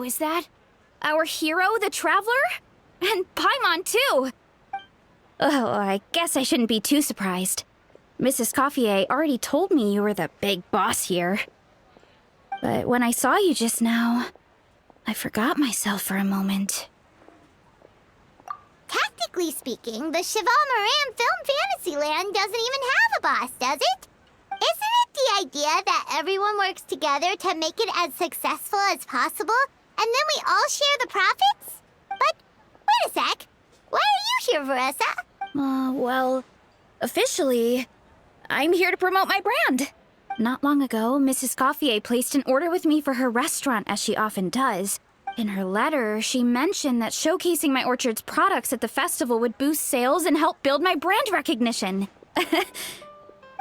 Oh, is that our hero, the Traveler? And Paimon, too! Oh, I guess I shouldn't be too surprised. Mrs. Coiffier already told me you were the big boss here. But when I saw you just now, I forgot myself for a moment. Tactically speaking, the Cheval Moran Film Fantasyland doesn't even have a boss, does it? Isn't it the idea that everyone works together to make it as successful as possible, and then we all share the profits? But, wait a sec. Why are you here, Varesa? Well, officially, I'm here to promote my brand. Not long ago, Mrs. Coiffier placed an order with me for her restaurant, as she often does. In her letter, she mentioned that showcasing my orchard's products at the festival would boost sales and help build my brand recognition.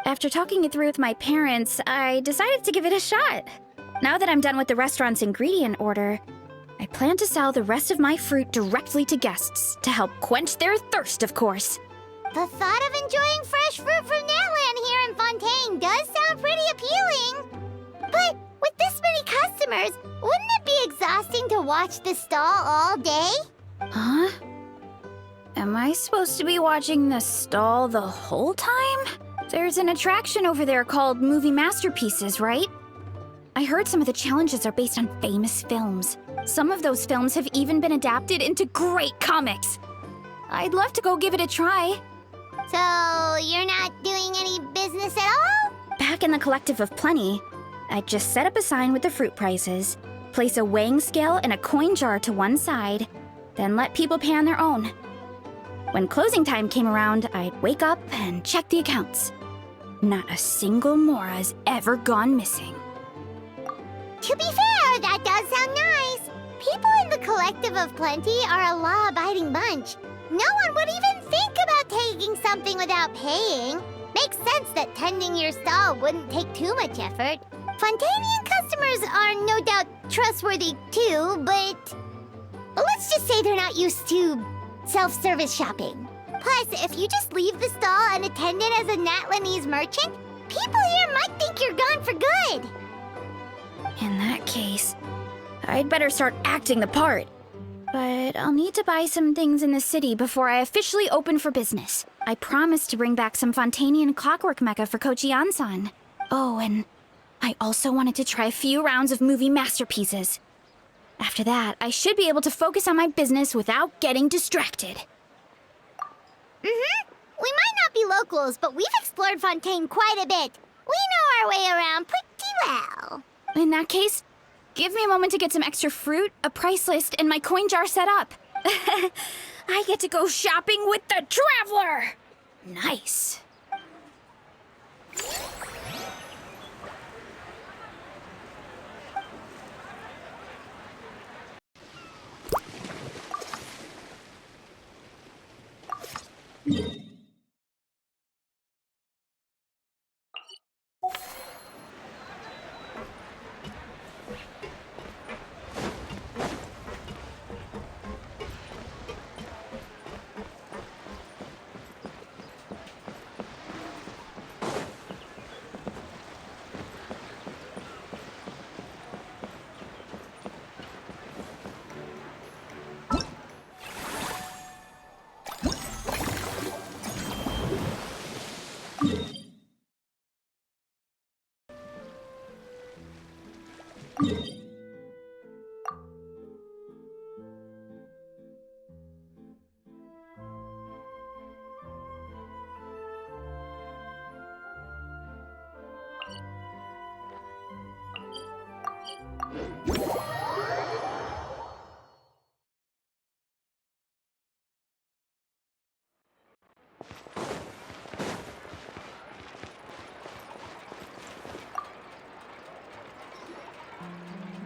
After talking it through with my parents, I decided to give it a shot. Now that I'm done with the restaurant's ingredient order, I plan to sell the rest of my fruit directly to guests to help quench their thirst, of course. The thought of enjoying fresh fruit from Natland here in Fontaine does sound pretty appealing. But with this many customers, wouldn't it be exhausting to watch the stall all day? Huh? Am I supposed to be watching the stall the whole time? There's an attraction over there called Movie Masterpieces, right? I heard some of the challenges are based on famous films. Some of those films have even been adapted into great comics. I'd love to go give it a try. So, you're not doing any business at all? Back in the Collective of Plenty, I'd just set up a sign with the fruit prices, place a weighing scale and a coin jar to one side, then let people pay on their own. When closing time came around, I'd wake up and check the accounts. Not a single Mora has ever gone missing. To be fair, that does sound nice. People in the Collective of Plenty are a law-abiding bunch. No one would even think about taking something without paying. Makes sense that tending your stall wouldn't take too much effort. Fontanian customers are no doubt trustworthy too, but let's just say they're not used to self-service shopping. Plus, if you just leave the stall and attend it as a Natlanese merchant, people here might think you're gone for good. In that case, I'd better start acting the part. But I'll need to buy some things in the city before I officially open for business. I promised to bring back some Fontanian clockwork mecha for Kochi-san. Oh, and I also wanted to try a few rounds of movie masterpieces. After that, I should be able to focus on my business without getting distracted. We might not be locals, but we've explored Fontaine quite a bit. We know our way around pretty well. In that case, give me a moment to get some extra fruit, a price list, and my coin jar set up. I get to go shopping with the Traveler! Nice.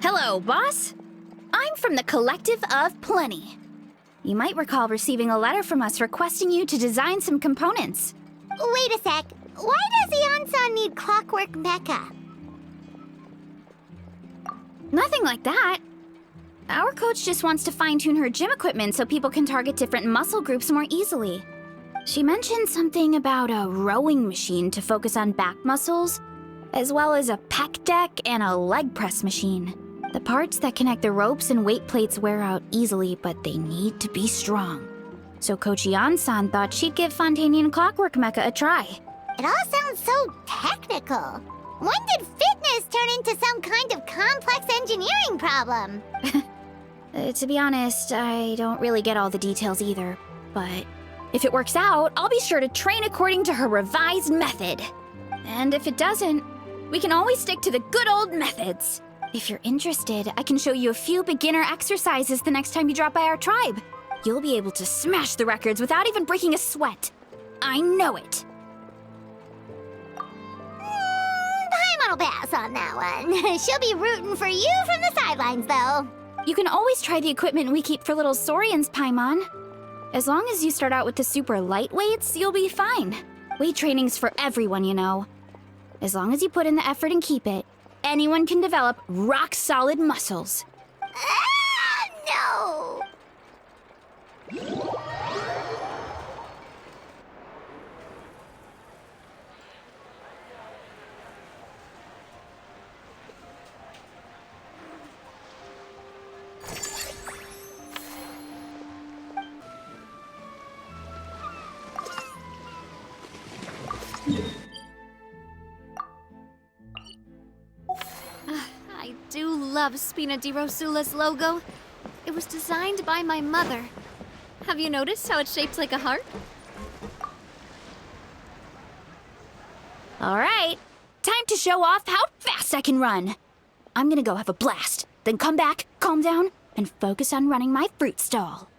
Hello, boss. I'm from the Collective of Plenty. You might recall receiving a letter from us requesting you to design some components. Wait a sec. Why does Ian-san need clockwork mecha? Nothing like that. Our coach just wants to fine-tune her gym equipment so people can target different muscle groups more easily. She mentioned something about a rowing machine to focus on back muscles, as well as a pec deck and a leg press machine. The parts that connect the ropes and weight plates wear out easily, but they need to be strong. So Coach Yan-san thought she'd give Fontanian Clockwork Mecha a try. It all sounds so technical. When did fitness turn into some kind of complex engineering problem? To be honest, I don't really get all the details either. But if it works out, I'll be sure to train according to her revised method. And if it doesn't, we can always stick to the good old methods. If you're interested, I can show you a few beginner exercises the next time you drop by our tribe. You'll be able to smash the records without even breaking a sweat. I know it. I'll pass on that one. She'll be rooting for you from the sidelines, though. You can always try the equipment we keep for little Saurians, Paimon. As long as you start out with the super lightweights, you'll be fine. Weight training's for everyone, you know. As long as you put in the effort and keep it, anyone can develop rock-solid muscles. No! I do love Spina di Rosula's logo. It was designed by my mother. Have you noticed how it's shaped like a heart? All right, time to show off how fast I can run. I'm gonna go have a blast, then come back, calm down, and focus on running my fruit stall.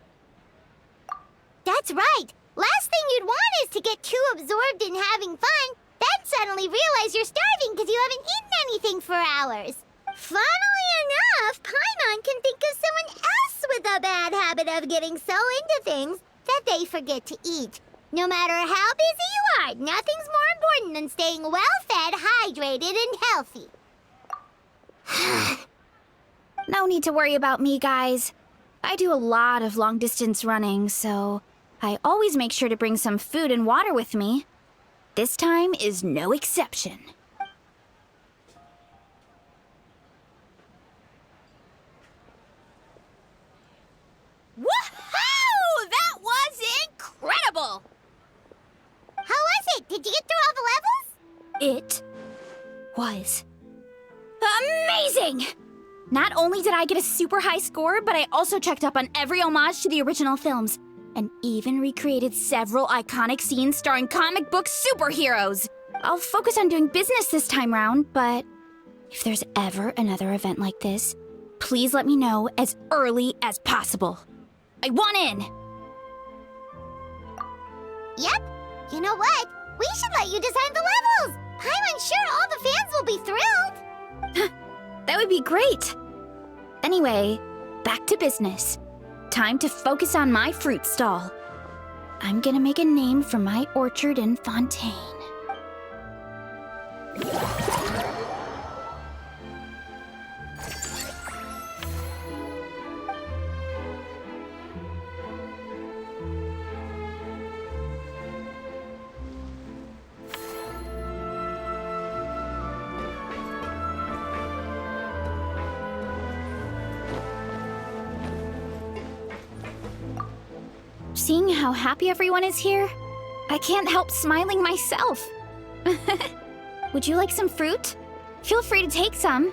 That's right. Last thing you'd want is to get too absorbed in having fun, then suddenly realize you're starving because you haven't eaten anything for hours. Funnily enough, Paimon can think of someone else with a bad habit of getting so into things that they forget to eat. No matter how busy you are, nothing's more important than staying well-fed, hydrated, and healthy. No need to worry about me, guys. I do a lot of long-distance running, so I always make sure to bring some food and water with me. This time is no exception. Woohoo! That was incredible! How was it? Did you get through all the levels? It was amazing! Not only did I get a super high score, but I also checked up on every homage to the original films, and even recreated several iconic scenes starring comic book superheroes. I'll focus on doing business this time round, but if there's ever another event like this, please let me know as early as possible. I want in! Yep. You know what? We should let you design the levels. I'm sure all the fans will be thrilled. That would be great. Anyway, back to business. Time to focus on my fruit stall. I'm gonna make a name for my orchard in Fontaine. Seeing how happy everyone is here, I can't help smiling myself. Would you like some fruit? Feel free to take some.